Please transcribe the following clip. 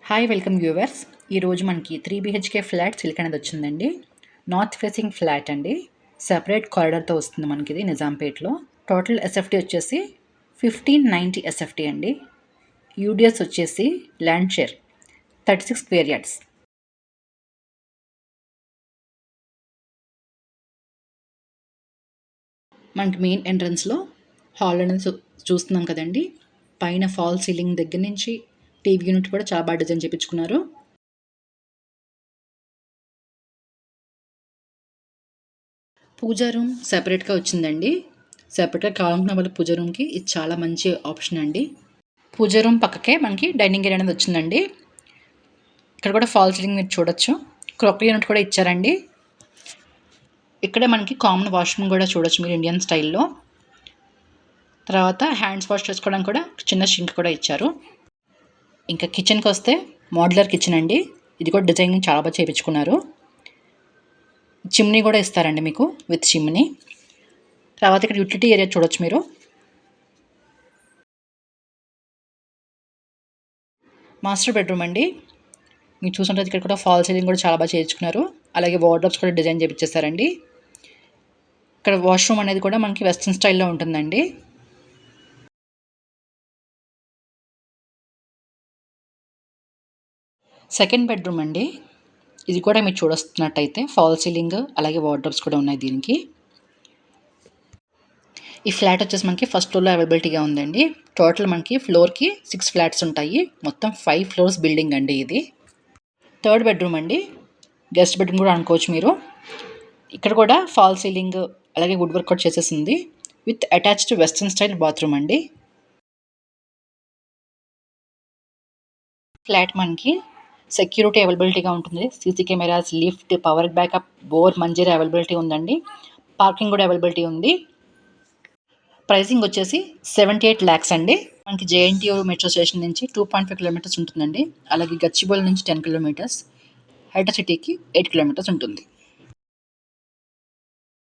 Hi welcome viewers. ఈరోజు మనకి 3 BHK flat silk అనేది వచ్చిందండి. నార్త్ ఫేసింగ్ ఫ్లాట్ అండి. సెపరేట్ కారిడార్తో వస్తుంది మనకి ఇది నిజాంపేట్లో. టోటల్ ఎస్ఎఫ్టీ వచ్చేసి 1590 ఎస్ఎఫ్టీ అండి. యూడిఎస్ వచ్చేసి ల్యాండ్ షేర్ 36 స్క్వేర్ యార్డ్స్. మనకి మెయిన్ ఎంట్రన్స్లో హాల్ అనేది చూస్తున్నాం కదండి. పైన ఫాల్ సీలింగ్ దగ్గర నుంచి టీవీ యూనిట్ కూడా చాలా బాగా డిజైన్ చేయించుకున్నారు. పూజా రూమ్ సెపరేట్గా వచ్చిందండి. సెపరేట్గా కావాలనుకున్న వాళ్ళ పూజా రూమ్కి ఇది చాలా మంచి ఆప్షన్ అండి. పూజా రూమ్ పక్కకే మనకి డైనింగ్ ఏరియా అనేది వచ్చిందండి. ఇక్కడ కూడా ఫాల్ సీలింగ్ మీరు చూడొచ్చు. క్రాకరీ యూనిట్ కూడా ఇచ్చారండి. ఇక్కడే మనకి కామన్ వాష్రూమ్ కూడా చూడొచ్చు మీరు ఇండియన్ స్టైల్లో. తర్వాత హ్యాండ్స్ వాష్ చేసుకోవడానికి కూడా చిన్న షింక్ కూడా ఇచ్చారు. ఇంకా కిచెన్కి వస్తే మోడ్యులర్ కిచెన్ అండి. ఇది కూడా డిజైనింగ్ చాలా బాగా చేయించుకున్నారు. చిమ్నీ కూడా ఇస్తారండి మీకు విత్ చిమ్నీ. తర్వాత ఇక్కడ యూటిలిటీ ఏరియా చూడొచ్చు మీరు. మాస్టర్ బెడ్రూమ్ అండి. మీరు చూసుకుంటే ఇక్కడ కూడా ఫాల్ సీలింగ్ కూడా చాలా బాగా చేయించుకున్నారు. అలాగే వార్డ్రోబ్స్ కూడా డిజైన్ చేయించేస్తారండి. ఇక్కడ వాష్రూమ్ అనేది కూడా మనకి వెస్ట్రన్ స్టైల్లో ఉంటుందండి. సెకండ్ బెడ్రూమ్ అండి. ఇది కూడా మీరు చూడొస్తున్నట్టయితే ఫాల్ సీలింగ్ అలాగే వార్డ్రోబ్స్ కూడా ఉన్నాయి దీనికి. ఈ ఫ్లాట్ వచ్చేసి మనకి ఫస్ట్ ఫ్లోర్లో అవైలబిలిటీగా ఉందండి. టోటల్ మనకి ఫ్లోర్కి 6 ఫ్లాట్స్ ఉంటాయి. మొత్తం 5 ఫ్లోర్స్ బిల్డింగ్ అండి ఇది. థర్డ్ బెడ్రూమ్ అండి. గెస్ట్ బెడ్రూమ్ కూడా అనుకోవచ్చు మీరు. ఇక్కడ కూడా ఫాల్ సీలింగ్ అలాగే వుడ్ వర్క్ కూడా చేసేసింది with attached western style bathroom అండి. ఫ్లాట్ మనకి సెక్యూరిటీ అవైలబిలిటీగా ఉంటుంది. CC cameras, lift, power backup, bore, Manjira availability ఉందండి. పార్కింగ్ కూడా అవైలబిలిటీ ఉంది. ప్రైసింగ్ వచ్చేసి 78 lakhs అండి. మనకి జేఎన్టీయూ మెట్రో స్టేషన్ నుంచి 2.5 kilometers ఉంటుందండి. అలాగే గచ్చిబౌలి నుంచి 10 kilometers, హైటెక్ సిటీకి 8 kilometers ఉంటుంది.